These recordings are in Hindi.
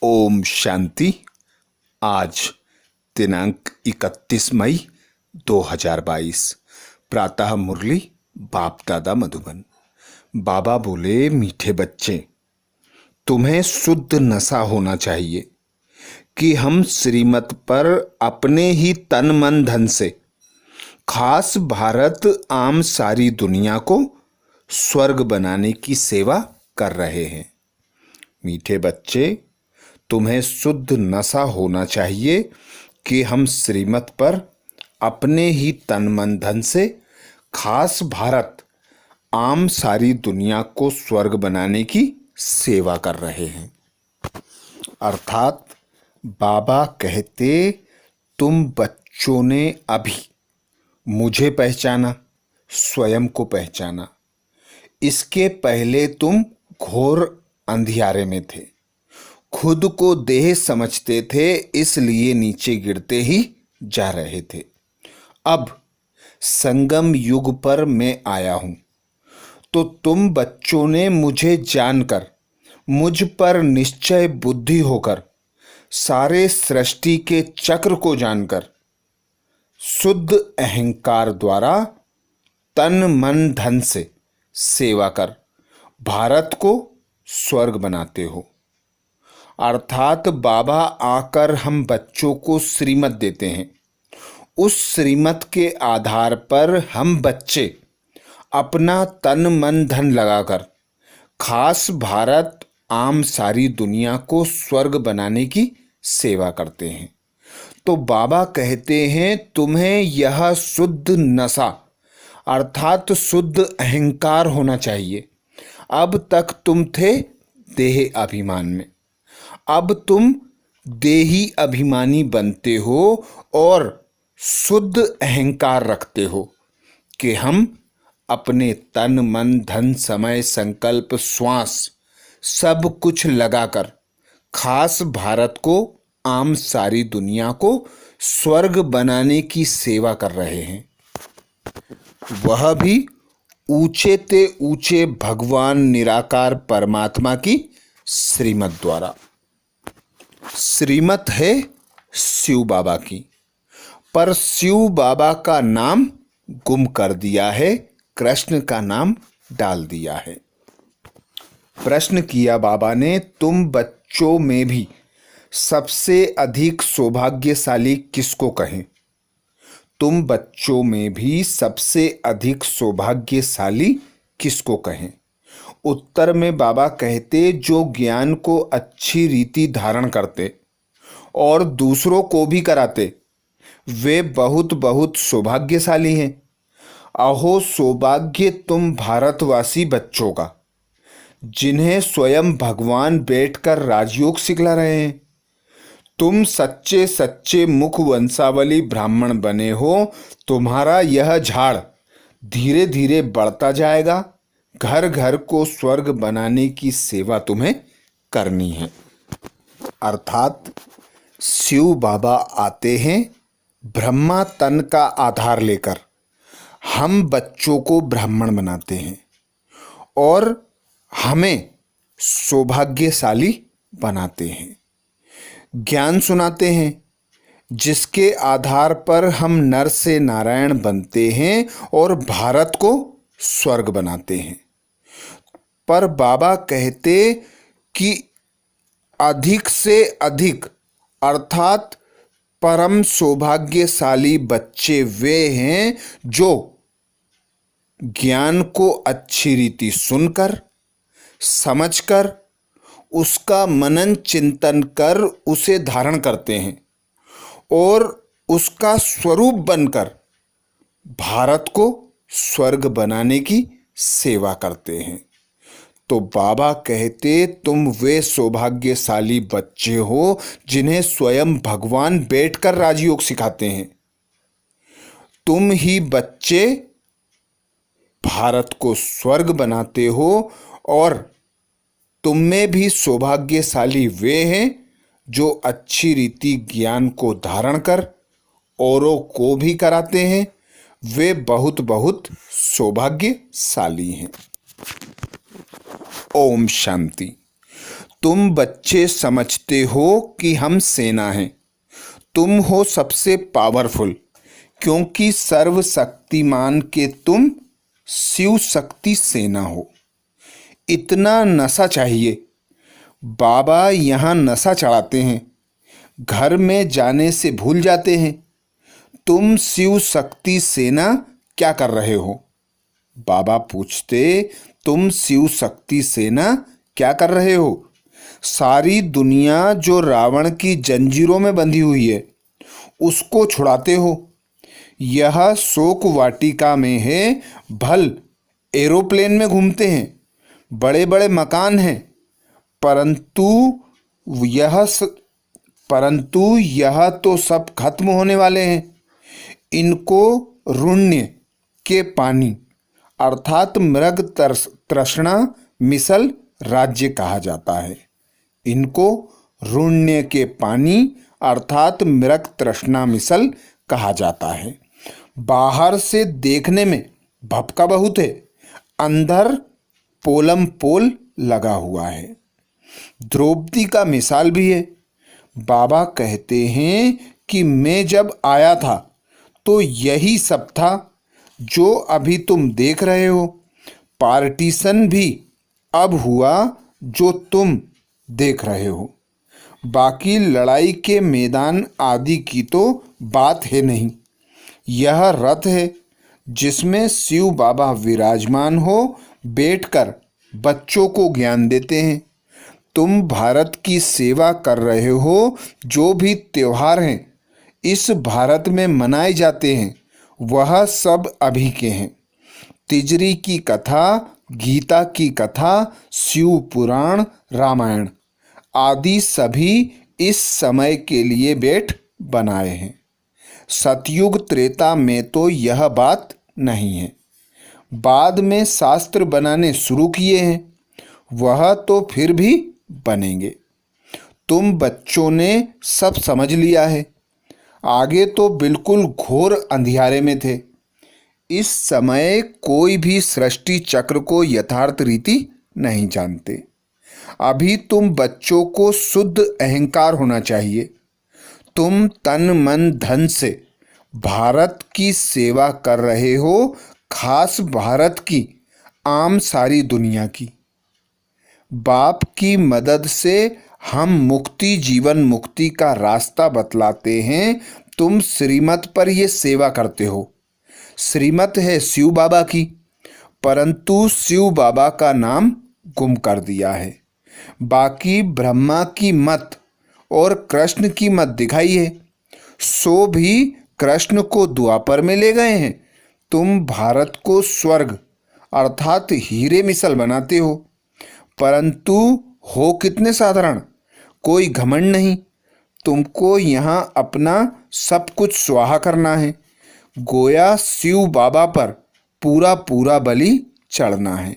ओम शांति। आज दिनांक 31 मई 2022। प्रातः मुरली बाप दादा मधुबन। बाबा बोले, मीठे बच्चे, तुम्हें शुद्ध नशा होना चाहिए कि हम श्रीमत पर अपने ही तन मन धन से, खास भारत आम सारी दुनिया को स्वर्ग बनाने की सेवा कर रहे हैं। मीठे बच्चे, तुम्हें शुद्ध नशा होना चाहिए कि हम श्रीमत पर अपने ही तन मन धन से, खास भारत आम सारी दुनिया को स्वर्ग बनाने की सेवा कर रहे हैं। अर्थात बाबा कहते, तुम बच्चों ने अभी मुझे पहचाना, स्वयं को पहचाना। इसके पहले तुम घोर अंधियारे में थे, खुद को देह समझते थे, इसलिए नीचे गिरते ही जा रहे थे। अब संगम युग पर मैं आया हूं, तो तुम बच्चों ने मुझे जानकर, मुझ पर निश्चय बुद्धि होकर, सारे सृष्टि के चक्र को जानकर, शुद्ध अहंकार द्वारा तन मन धन से सेवा कर भारत को स्वर्ग बनाते हो। अर्थात बाबा आकर हम बच्चों को श्रीमत देते हैं। उस श्रीमत के आधार पर हम बच्चे अपना तन मन धन लगाकर खास भारत आम सारी दुनिया को स्वर्ग बनाने की सेवा करते हैं। तो बाबा कहते हैं, तुम्हें यह शुद्ध नशा अर्थात शुद्ध अहंकार होना चाहिए। अब तक तुम थे देह अभिमान में, अब तुम देही अभिमानी बनते हो और शुद्ध अहंकार रखते हो कि हम अपने तन मन धन समय संकल्प श्वास सब कुछ लगाकर खास भारत को आम सारी दुनिया को स्वर्ग बनाने की सेवा कर रहे हैं। वह भी ऊंचे ते ऊंचे भगवान निराकार परमात्मा की श्रीमत द्वारा। श्रीमत है शिव बाबा की, पर शिव बाबा का नाम गुम कर दिया है, कृष्ण का नाम डाल दिया है। प्रश्न किया बाबा ने, तुम बच्चों में भी सबसे अधिक सौभाग्यशाली किसको कहें? तुम बच्चों में भी सबसे अधिक सौभाग्यशाली किसको कहें? उत्तर में बाबा कहते, जो ज्ञान को अच्छी रीति धारण करते और दूसरों को भी कराते, वे बहुत बहुत सौभाग्यशाली हैं। अहो सौभाग्य तुम भारतवासी बच्चों का, जिन्हें स्वयं भगवान बैठकर राजयोग सिखला रहे हैं। तुम सच्चे सच्चे मुख वंशावली ब्राह्मण बने हो। तुम्हारा यह झाड़ धीरे धीरे बढ़ता जाएगा। घर घर को स्वर्ग बनाने की सेवा तुम्हें करनी है। अर्थात शिव बाबा आते हैं ब्रह्मा तन का आधार लेकर, हम बच्चों को ब्राह्मण बनाते हैं और हमें सौभाग्यशाली बनाते हैं। ज्ञान सुनाते हैं जिसके आधार पर हम नर से नारायण बनते हैं और भारत को स्वर्ग बनाते हैं। पर बाबा कहते कि अधिक से अधिक अर्थात परम सौभाग्यशाली बच्चे वे हैं जो ज्ञान को अच्छी रीति सुनकर, समझकर, उसका मनन चिंतन कर उसे धारण करते हैं और उसका स्वरूप बनकर भारत को स्वर्ग बनाने की सेवा करते हैं। तो बाबा कहते, तुम वे सौभाग्यशाली बच्चे हो जिन्हें स्वयं भगवान बैठकर राजयोग सिखाते हैं। तुम ही बच्चे भारत को स्वर्ग बनाते हो और तुम में भी सौभाग्यशाली वे हैं जो अच्छी रीति ज्ञान को धारण कर औरों को भी कराते हैं। वे बहुत बहुत सौभाग्यशाली हैं। ओम शांति। तुम बच्चे समझते हो कि हम सेना हैं। तुम हो सबसे पावरफुल, क्योंकि सर्वशक्तिमान के तुम शिव शक्ति सेना हो। इतना नशा चाहिए। बाबा यहाँ नशा चढ़ाते हैं, घर में जाने से भूल जाते हैं। तुम शिव शक्ति सेना क्या कर रहे हो? बाबा पूछते, तुम शिव शक्ति सेना क्या कर रहे हो? सारी दुनिया जो रावण की जंजीरों में बंधी हुई है, उसको छुड़ाते हो। यह शोक वाटिका में है, भल एरोप्लेन में घूमते हैं, बड़े बड़े मकान हैं, परंतु यह तो सब खत्म होने वाले हैं। इनको ऋण्य के पानी अर्थात मृग तृष्णा मिसल राज्य कहा जाता है। इनको ऋण्य के पानी अर्थात मृग तृष्णा मिसल कहा जाता है। बाहर से देखने में भपका बहुत है, अंदर पोलम पोल लगा हुआ है। द्रौपदी का मिसाल भी है। बाबा कहते हैं कि मैं जब आया था तो यही सब था जो अभी तुम देख रहे हो। पार्टीशन भी अब हुआ जो तुम देख रहे हो। बाकी लड़ाई के मैदान आदि की तो बात है नहीं। यह रथ है जिसमें शिव बाबा विराजमान हो, बैठकर बच्चों को ज्ञान देते हैं। तुम भारत की सेवा कर रहे हो। जो भी त्योहार हैं इस भारत में मनाए जाते हैं, वह सब अभी के हैं। तिजरी की कथा, गीता की कथा, शिव पुराण, रामायण आदि सभी इस समय के लिए बैठ बनाए हैं। सतयुग त्रेता में तो यह बात नहीं है। बाद में शास्त्र बनाने शुरू किए हैं, वह तो फिर भी बनेंगे। तुम बच्चों ने सब समझ लिया है। आगे तो बिल्कुल घोर अंधियारे में थे। इस समय कोई भी सृष्टि चक्र को यथार्थ रीति नहीं जानते। अभी तुम बच्चों को शुद्ध अहंकार होना चाहिए। तुम तन मन धन से भारत की सेवा कर रहे हो, खास भारत की, आम सारी दुनिया की। बाप की मदद से हम मुक्ति, जीवन मुक्ति का रास्ता बतलाते हैं। तुम श्रीमत पर ये सेवा करते हो। श्रीमत है शिव बाबा की, परंतु शिव बाबा का नाम गुम कर दिया है। बाकी ब्रह्मा की मत और कृष्ण की मत दिखाई है, सो भी कृष्ण को द्वापर में ले गए हैं। तुम भारत को स्वर्ग अर्थात हीरे मिसल बनाते हो, परंतु हो कितने साधारण। कोई घमंड नहीं। तुमको यहाँ अपना सब कुछ स्वाहा करना है। गोया शिव बाबा पर पूरा पूरा बलि चढ़ना है।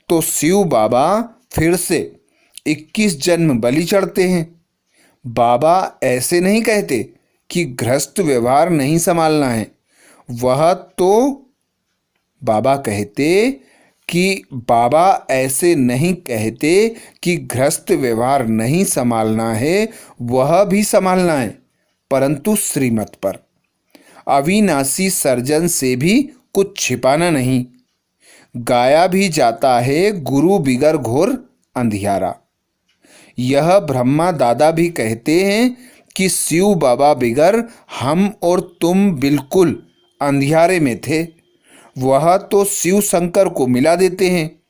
तो शिव बाबा फिर से 21 जन्म बलि चढ़ते हैं। बाबा ऐसे नहीं कहते कि गृहस्थ व्यवहार नहीं संभालना है। वह तो बाबा कहते कि बाबा ऐसे नहीं कहते कि गृहस्थ व्यवहार नहीं संभालना है, वह भी संभालना है, परंतु श्रीमत पर। अविनाशी सर्जन से भी कुछ छिपाना नहीं। गाया भी जाता है गुरु बिगर घोर अंधियारा। यह ब्रह्मा दादा भी कहते हैं कि शिव बाबा बिगर हम और तुम बिल्कुल अंधियारे में थे। वह तो शिव शंकर को मिला देते हैं।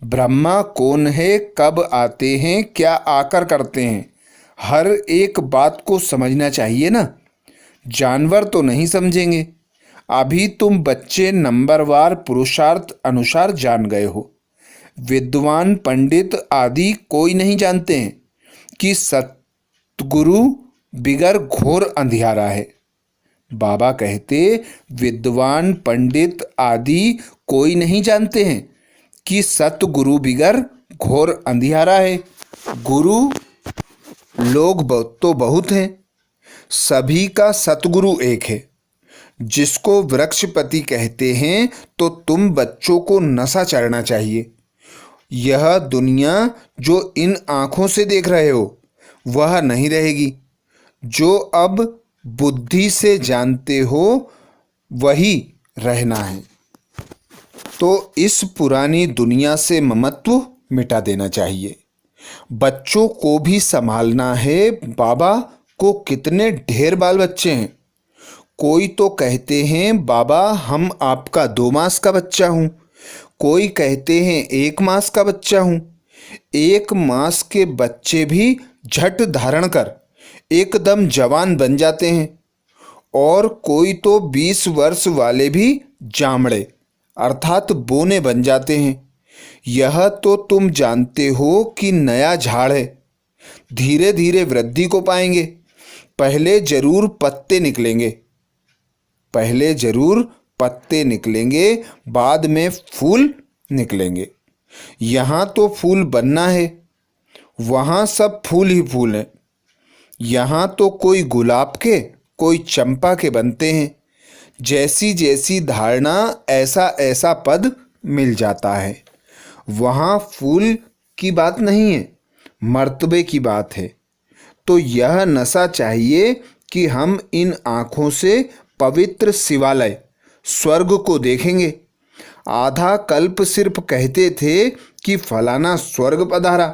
ब्रह्मा कौन है, कब आते हैं, क्या आकर करते हैं, हर एक बात को समझना चाहिए ना। जानवर तो नहीं समझेंगे। अभी तुम बच्चे नंबरवार पुरुषार्थ अनुसार जान गए हो। विद्वान पंडित आदि कोई नहीं जानते हैं कि सतगुरु बिगर घोर अंधियारा है। बाबा कहते विद्वान पंडित आदि कोई नहीं जानते हैं कि सतगुरु बिगर घोर अंधियारा है। गुरु लोग तो बहुत हैं, सभी का सतगुरु एक है, जिसको वृक्षपति कहते हैं। तो तुम बच्चों को नशा चढ़ना चाहिए। यह दुनिया जो इन आँखों से देख रहे हो वह नहीं रहेगी। जो अब बुद्धि से जानते हो वही रहना है। तो इस पुरानी दुनिया से ममत्व मिटा देना चाहिए। बच्चों को भी संभालना है। बाबा को कितने ढेर बाल बच्चे हैं। कोई तो कहते हैं बाबा हम आपका 2 मास का बच्चा हूँ, कोई कहते हैं 1 मास का बच्चा हूँ। 1 मास के बच्चे भी झट धारण कर एकदम जवान बन जाते हैं, और कोई तो 20 वर्ष वाले भी जामड़े अर्थात बोने बन जाते हैं। यह तो तुम जानते हो कि नया झाड़ है, धीरे धीरे वृद्धि को पाएंगे। पहले जरूर पत्ते निकलेंगे, बाद में फूल निकलेंगे। यहाँ तो फूल बनना है, वहाँ सब फूल ही फूल हैं। यहाँ तो कोई गुलाब के कोई चंपा के बनते हैं। जैसी जैसी धारणा ऐसा ऐसा पद मिल जाता है। वहाँ फूल की बात नहीं है, मर्तबे की बात है। तो यह नशा चाहिए कि हम इन आँखों से पवित्र शिवालय स्वर्ग को देखेंगे। आधा कल्प सिर्फ कहते थे कि फलाना स्वर्ग पधारा।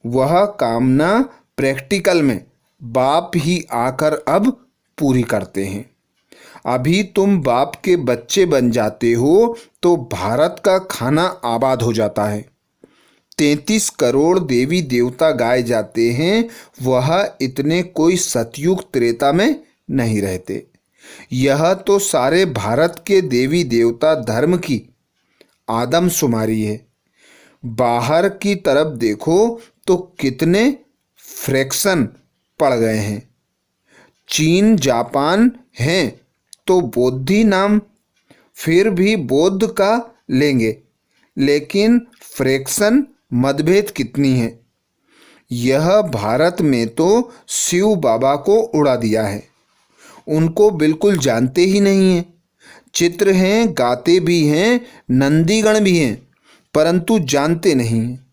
वह कामना प्रैक्टिकल में बाप ही आकर अब पूरी करते हैं। अभी तुम बाप के बच्चे बन जाते हो तो भारत का खाना आबाद हो जाता है। 33 करोड़ देवी देवता गाए जाते हैं, वह इतने कोई सतयुग त्रेता में नहीं रहते। यह तो सारे भारत के देवी देवता धर्म की आदमशुमारी है। बाहर की तरफ देखो तो कितने फ्रैक्शन पड़ गए हैं। चीन जापान हैं तो बौद्धि नाम, फिर भी बौद्ध का लेंगे, लेकिन फ्रैक्शन मतभेद कितनी है। यह भारत में तो शिव बाबा को उड़ा दिया है, उनको बिल्कुल जानते ही नहीं हैं। चित्र हैं, गाते भी हैं, नंदीगण भी हैं, परंतु जानते नहीं हैं।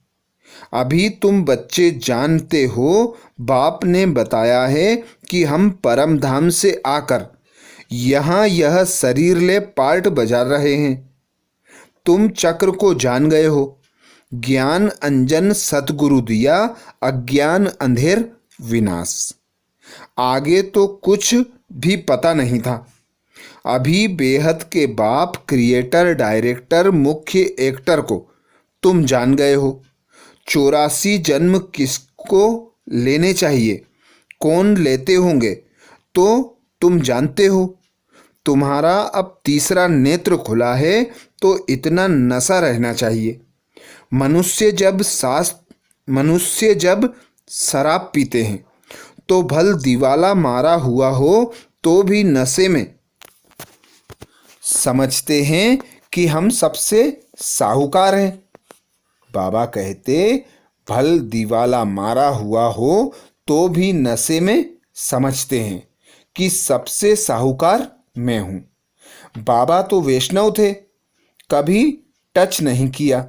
अभी तुम बच्चे जानते हो, बाप ने बताया है कि हम परम धाम से आकर यहाँ यह शरीर ले पार्ट बजा रहे हैं। तुम चक्र को जान गए हो। ज्ञान अंजन सतगुरु दिया, अज्ञान अंधेर विनाश। आगे तो कुछ भी पता नहीं था। अभी बेहद के बाप क्रिएटर डायरेक्टर मुख्य एक्टर को तुम जान गए हो। 84 जन्म किसको लेने चाहिए, कौन लेते होंगे तो तुम जानते हो। तुम्हारा अब तीसरा नेत्र खुला है तो इतना नशा रहना चाहिए। मनुष्य जब शराब पीते हैं तो भल दीवाला मारा हुआ हो तो भी नशे में समझते हैं कि हम सबसे साहूकार हैं। बाबा कहते भल दीवाला मारा हुआ हो तो भी नशे में समझते हैं कि सबसे साहूकार मैं हूँ। बाबा तो वैष्णव थे, कभी टच नहीं किया।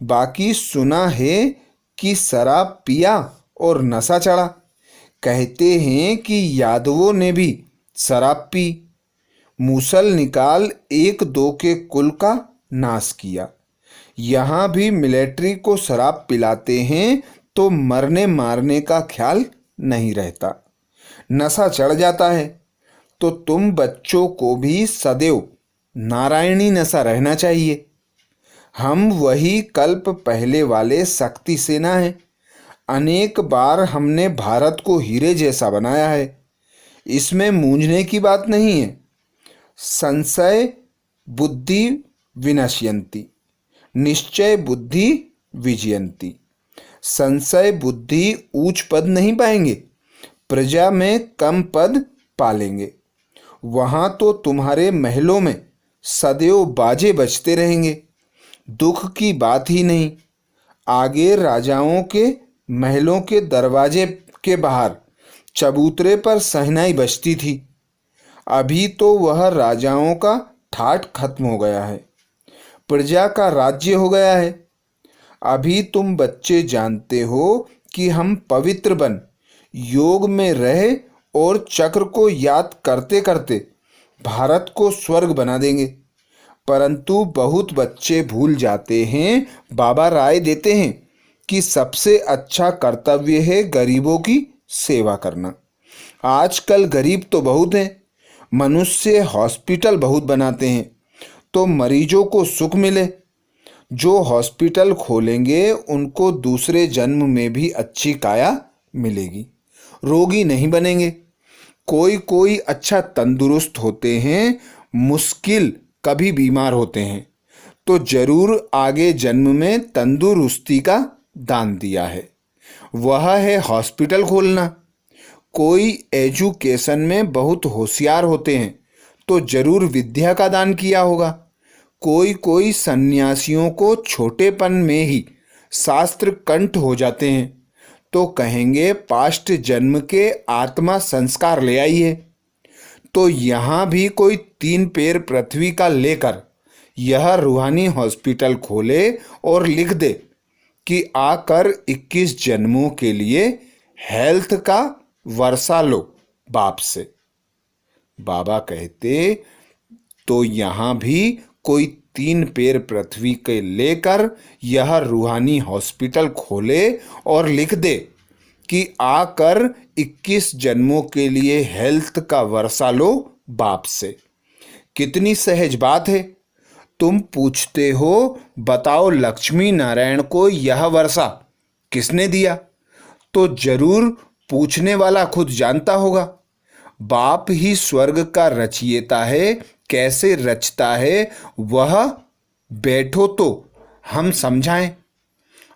बाकी सुना है कि शराब पिया और नशा चढ़ा। कहते हैं कि यादवों ने भी शराब पी, मूसल निकाल 1-2 के कुल का नाश किया। यहाँ भी मिलिट्री को शराब पिलाते हैं तो मरने मारने का ख्याल नहीं रहता, नशा चढ़ जाता है। तो तुम बच्चों को भी सदैव नारायणी नशा रहना चाहिए। हम वही कल्प पहले वाले शक्ति सेना हैं। अनेक बार हमने भारत को हीरे जैसा बनाया है, इसमें मूंझने की बात नहीं है। संशय बुद्धि विनश्यन्ति, निश्चय बुद्धि विजयन्ति। संशय बुद्धि ऊंच पद नहीं पाएंगे, प्रजा में कम पद पालेंगे। वहाँ तो तुम्हारे महलों में सदैव बाजे बजते रहेंगे, दुख की बात ही नहीं। आगे राजाओं के महलों के दरवाजे के बाहर चबूतरे पर शहनाई बजती थी। अभी तो वह राजाओं का ठाठ खत्म हो गया है, प्रजा का राज्य हो गया है। अभी तुम बच्चे जानते हो कि हम पवित्र बन योग में रहे और चक्र को याद करते करते भारत को स्वर्ग बना देंगे। परंतु बहुत बच्चे भूल जाते हैं। बाबा राय देते हैं कि सबसे अच्छा कर्तव्य है गरीबों की सेवा करना। आजकल गरीब तो बहुत हैं। मनुष्य हॉस्पिटल बहुत बनाते हैं तो मरीजों को सुख मिले। जो हॉस्पिटल खोलेंगे उनको दूसरे जन्म में भी अच्छी काया मिलेगी, रोगी नहीं बनेंगे। कोई कोई अच्छा तंदुरुस्त होते हैं, मुश्किल कभी बीमार होते हैं, तो जरूर आगे जन्म में तंदुरुस्ती का दान दिया है, वह है हॉस्पिटल खोलना। कोई एजुकेशन में बहुत होशियार होते हैं तो जरूर विद्या का दान किया होगा। कोई कोई सन्यासियों को छोटेपन में ही शास्त्र कंठ हो जाते हैं तो कहेंगे पास्ट जन्म के आत्मा संस्कार ले आइए। तो यहाँ भी कोई 3 पैर पृथ्वी का लेकर यह रूहानी हॉस्पिटल खोले और लिख दे कि आकर 21 जन्मों के लिए हेल्थ का वर्षा लो बाप से। बाबा कहते तो यहाँ भी कोई 3 पैर पृथ्वी के लेकर यह रूहानी हॉस्पिटल खोले और लिख दे कि आकर 21 जन्मों के लिए हेल्थ का वर्षा लो बाप से। कितनी सहज बात है। तुम पूछते हो बताओ लक्ष्मी नारायण को यह वर्षा किसने दिया, तो जरूर पूछने वाला खुद जानता होगा। बाप ही स्वर्ग का रचयिता है। कैसे रचता है वह बैठो तो हम समझाएं।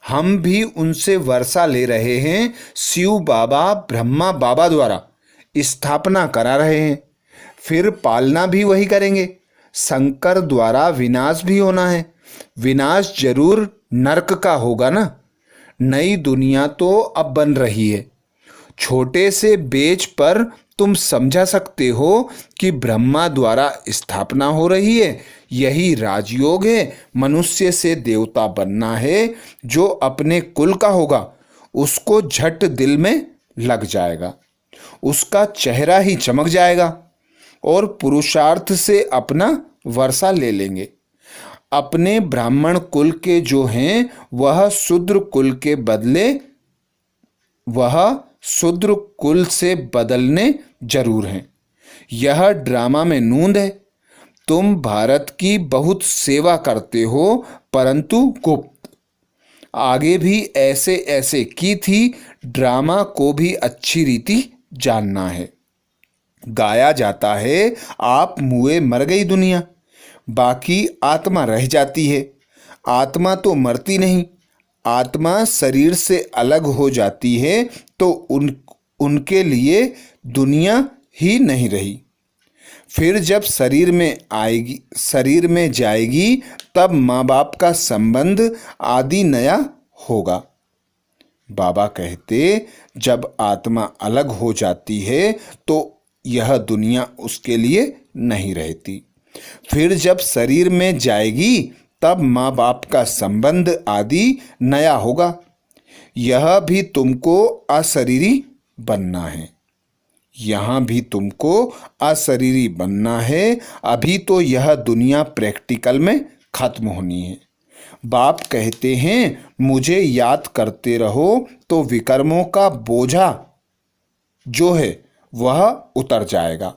हम भी उनसे वर्षा ले रहे हैं। शिव बाबा ब्रह्मा बाबा द्वारा स्थापना करा रहे हैं, फिर पालना भी वही करेंगे। शंकर द्वारा विनाश भी होना है। विनाश जरूर नरक का होगा ना। नई दुनिया तो अब बन रही है। छोटे से बेज पर तुम समझा सकते हो कि ब्रह्मा द्वारा स्थापना हो रही है। यही राजयोग है। मनुष्य से देवता बनना है। जो अपने कुल का होगा उसको झट दिल में लग जाएगा, उसका चेहरा ही चमक जाएगा और पुरुषार्थ से अपना वर्षा ले लेंगे। अपने ब्राह्मण कुल के जो हैं वह शूद्र कुल के बदले वह शूद्र कुल से बदलने जरूर हैं। यह ड्रामा में नूंद है। तुम भारत की बहुत सेवा करते हो परंतु गुप्त। आगे भी ऐसे ऐसे की थी। ड्रामा को भी अच्छी रीति जानना है। गाया जाता है आप मुए मर गई दुनिया, बाकी आत्मा रह जाती है। आत्मा तो मरती नहीं। आत्मा शरीर से अलग हो जाती है तो उनके लिए दुनिया ही नहीं रही। फिर जब शरीर में जाएगी तब माँ बाप का संबंध आदि नया होगा। बाबा कहते जब आत्मा अलग हो जाती है तो यह दुनिया उसके लिए नहीं रहती। फिर जब शरीर में जाएगी तब माँ बाप का संबंध आदि नया होगा। यह भी तुमको अशरीरी बनना है। यहाँ भी तुमको अशरीरी बनना है। अभी तो यह दुनिया प्रैक्टिकल में खत्म होनी है। बाप कहते हैं मुझे याद करते रहो तो विकर्मों का बोझा जो है वह उतर जाएगा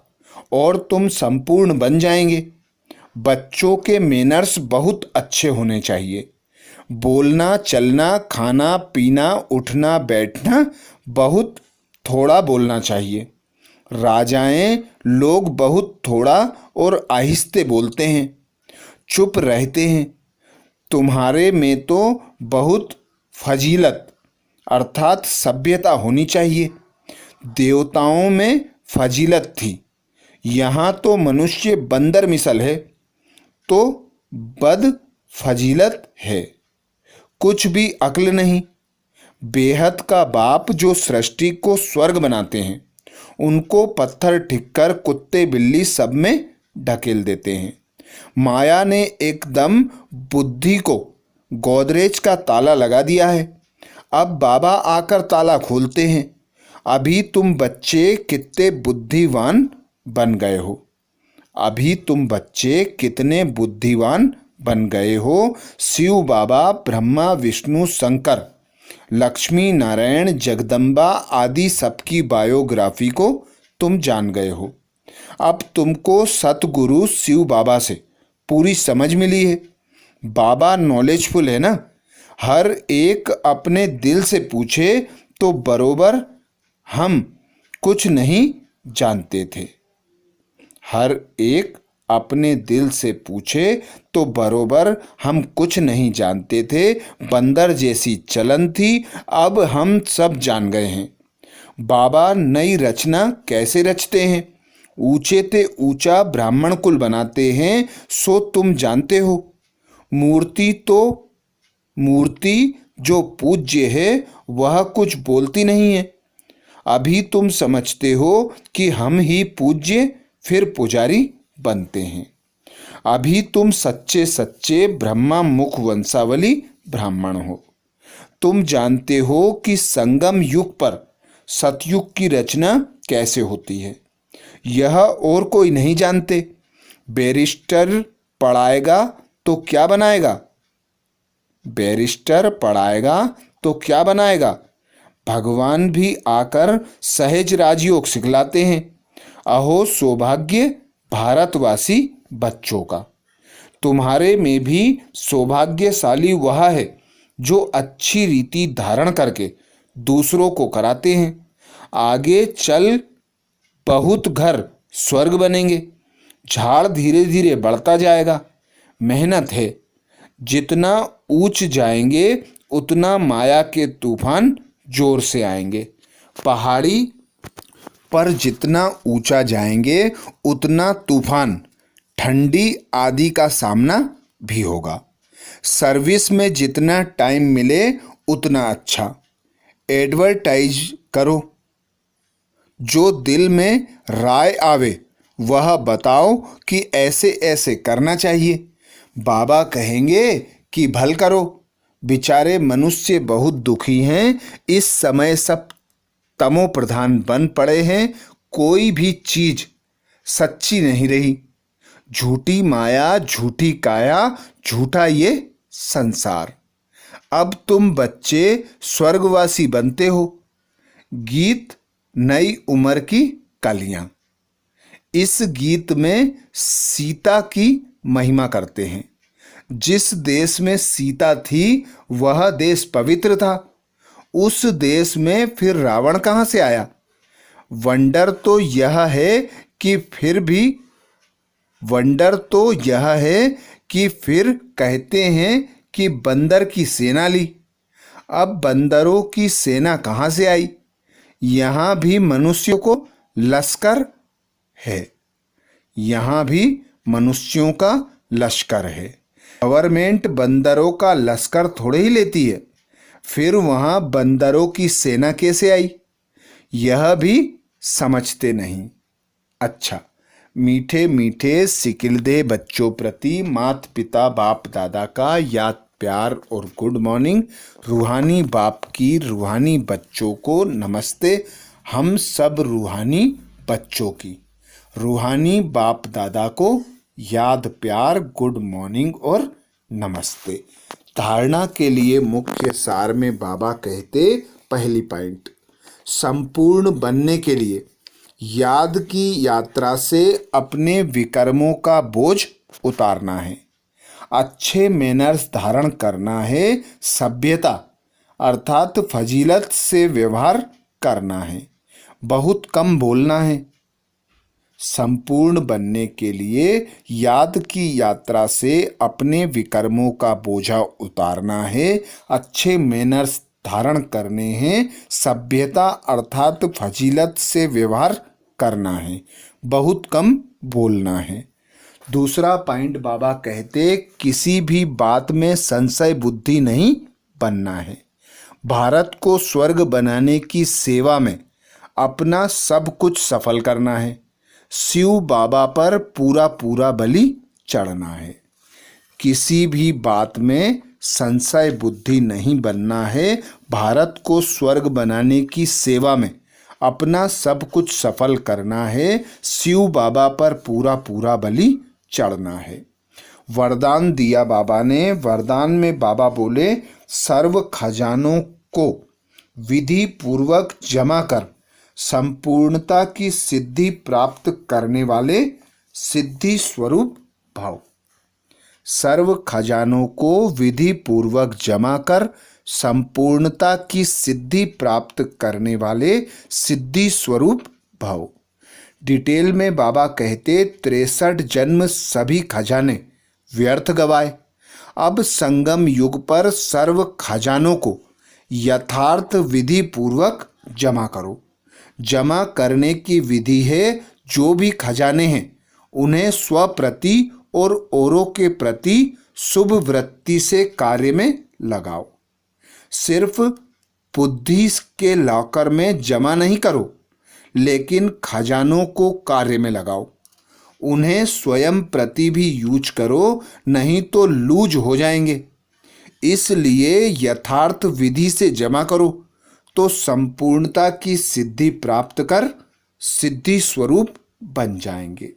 और तुम संपूर्ण बन जाएंगे। बच्चों के मैनर्स बहुत अच्छे होने चाहिए। बोलना चलना खाना पीना उठना बैठना बहुत थोड़ा बोलना चाहिए। राजाएं लोग बहुत थोड़ा और आहिस्ते बोलते हैं, चुप रहते हैं। तुम्हारे में तो बहुत फजीलत अर्थात सभ्यता होनी चाहिए। देवताओं में फजीलत थी, यहाँ तो मनुष्य बंदर मिसल है तो बद फजीलत है। कुछ भी अक्ल नहीं। बेहद का बाप जो सृष्टि को स्वर्ग बनाते हैं उनको पत्थर ठिक्कर कुत्ते बिल्ली सब में ढकेल देते हैं। माया ने एकदम बुद्धि को गोदरेज का ताला लगा दिया है। अब बाबा आकर ताला खोलते हैं। अभी तुम बच्चे कितने बुद्धिमान बन गए हो। अभी तुम बच्चे कितने बुद्धिमान बन गए हो। शिव बाबा, ब्रह्मा, विष्णु, शंकर, लक्ष्मी नारायण, जगदम्बा आदि सबकी बायोग्राफी को तुम जान गए हो। अब तुमको सतगुरु शिव बाबा से पूरी समझ मिली है। बाबा नॉलेजफुल है ना। हर एक अपने दिल से पूछे तो बरोबर हम कुछ नहीं जानते थे। हर एक अपने दिल से पूछे तो बरोबर हम कुछ नहीं जानते थे। बंदर जैसी चलन थी, अब हम सब जान गए हैं। बाबा नई रचना कैसे रचते हैं। ऊंचे ते ऊंचा ब्राह्मण कुल बनाते हैं, सो तुम जानते हो। मूर्ति जो पूज्य है वह कुछ बोलती नहीं है। अभी तुम समझते हो कि हम ही पूज्य फिर पुजारी बनते हैं। अभी तुम सच्चे सच्चे ब्रह्मा मुख वंशावली ब्राह्मण हो। तुम जानते हो कि संगम युग पर सतयुग की रचना कैसे होती है। यह और कोई नहीं जानते। बैरिस्टर पढ़ाएगा तो क्या बनाएगा। बैरिस्टर पढ़ाएगा तो क्या बनाएगा। भगवान भी आकर सहज राजयोग सिखलाते हैं। अहो सौभाग्य भारतवासी बच्चों का। तुम्हारे में भी सौभाग्यशाली वह है जो अच्छी रीति धारण करके दूसरों को कराते हैं। आगे चल बहुत घर स्वर्ग बनेंगे। झाड़ धीरे धीरे बढ़ता जाएगा। मेहनत है। जितना ऊंच जाएंगे उतना माया के तूफान जोर से आएंगे। पहाड़ी पर जितना ऊंचा जाएंगे उतना तूफान, ठंडी आदि का सामना भी होगा। सर्विस में जितना टाइम मिले उतना अच्छा। एडवर्टाइज करो। जो दिल में राय आवे वह बताओ कि ऐसे ऐसे करना चाहिए। बाबा कहेंगे कि भल करो। बेचारे मनुष्य बहुत दुखी हैं। इस समय सब तमो प्रधान बन पड़े हैं। कोई भी चीज सच्ची नहीं रही। झूठी माया, झूठी काया, झूठा ये संसार। अब तुम बच्चे स्वर्गवासी बनते हो। गीत नई उम्र की कलियां। इस गीत में सीता की महिमा करते हैं। जिस देश में सीता थी वह देश पवित्र था। उस देश में फिर रावण कहाँ से आया। वंडर तो यह है कि फिर कहते हैं कि बंदर की सेना ली। अब बंदरों की सेना कहाँ से आई। यहाँ भी मनुष्यों को लश्कर है। यहाँ भी मनुष्यों का लश्कर है। गवर्नमेंट बंदरों का लश्कर थोड़े ही लेती है। फिर वहाँ बंदरों की सेना कैसे आई, यह भी समझते नहीं। अच्छा, मीठे मीठे सिकिलदे बच्चों प्रति माता पिता बाप दादा का याद प्यार और गुड मॉर्निंग। रूहानी बाप की रूहानी बच्चों को नमस्ते। हम सब रूहानी बच्चों की रूहानी बाप दादा को याद प्यार गुड मॉर्निंग और नमस्ते। धारणा के लिए मुख्य सार में बाबा कहते, पहली पॉइंट, संपूर्ण बनने के लिए याद की यात्रा से अपने विकर्मों का बोझ उतारना है। अच्छे मैनर्स धारण करना है। सभ्यता अर्थात फजीलत से व्यवहार करना है। बहुत कम बोलना है। संपूर्ण बनने के लिए याद की यात्रा से अपने विकर्मों का बोझा उतारना है। अच्छे मैनर्स धारण करने हैं। सभ्यता अर्थात फजीलत से व्यवहार करना है। बहुत कम बोलना है। दूसरा पॉइंट बाबा कहते, किसी भी बात में संशय बुद्धि नहीं बनना है। भारत को स्वर्ग बनाने की सेवा में अपना सब कुछ सफल करना है। शिव बाबा पर पूरा पूरा बलि चढ़ना है। किसी भी बात में संशय बुद्धि नहीं बनना है। भारत को स्वर्ग बनाने की सेवा में अपना सब कुछ सफल करना है। शिव बाबा पर पूरा पूरा बलि चढ़ना है। वरदान दिया बाबा ने। वरदान में बाबा बोले, सर्व खजानों को विधि पूर्वक जमा कर संपूर्णता की सिद्धि प्राप्त करने वाले सिद्धि स्वरूप भव। सर्व खजानों को विधि पूर्वक जमा कर संपूर्णता की सिद्धि प्राप्त करने वाले सिद्धि स्वरूप भव। डिटेल में बाबा कहते, 63 जन्म सभी खजाने व्यर्थ गवाए। अब संगम युग पर सर्व खजानों को यथार्थ विधि पूर्वक जमा करो। जमा करने की विधि है, जो भी खजाने हैं उन्हें स्वप्रति और औरों के प्रति शुभ वृत्ति से कार्य में लगाओ। सिर्फ बुद्धि के लॉकर में जमा नहीं करो, लेकिन खजानों को कार्य में लगाओ। उन्हें स्वयं प्रति भी यूज करो, नहीं तो लूज हो जाएंगे। इसलिए यथार्थ विधि से जमा करो तो संपूर्णता की सिद्धि प्राप्त कर सिद्धि स्वरूप बन जाएंगे।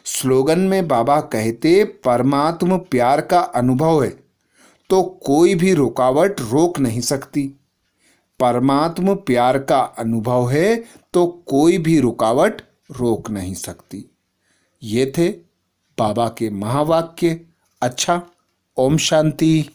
स्लोगन में बाबा कहते, परमात्म प्यार का अनुभव है तो कोई भी रुकावट रोक नहीं सकती। परमात्म प्यार का अनुभव है तो कोई भी रुकावट रोक नहीं सकती। ये थे बाबा के महावाक्य। अच्छा, ओम शांति।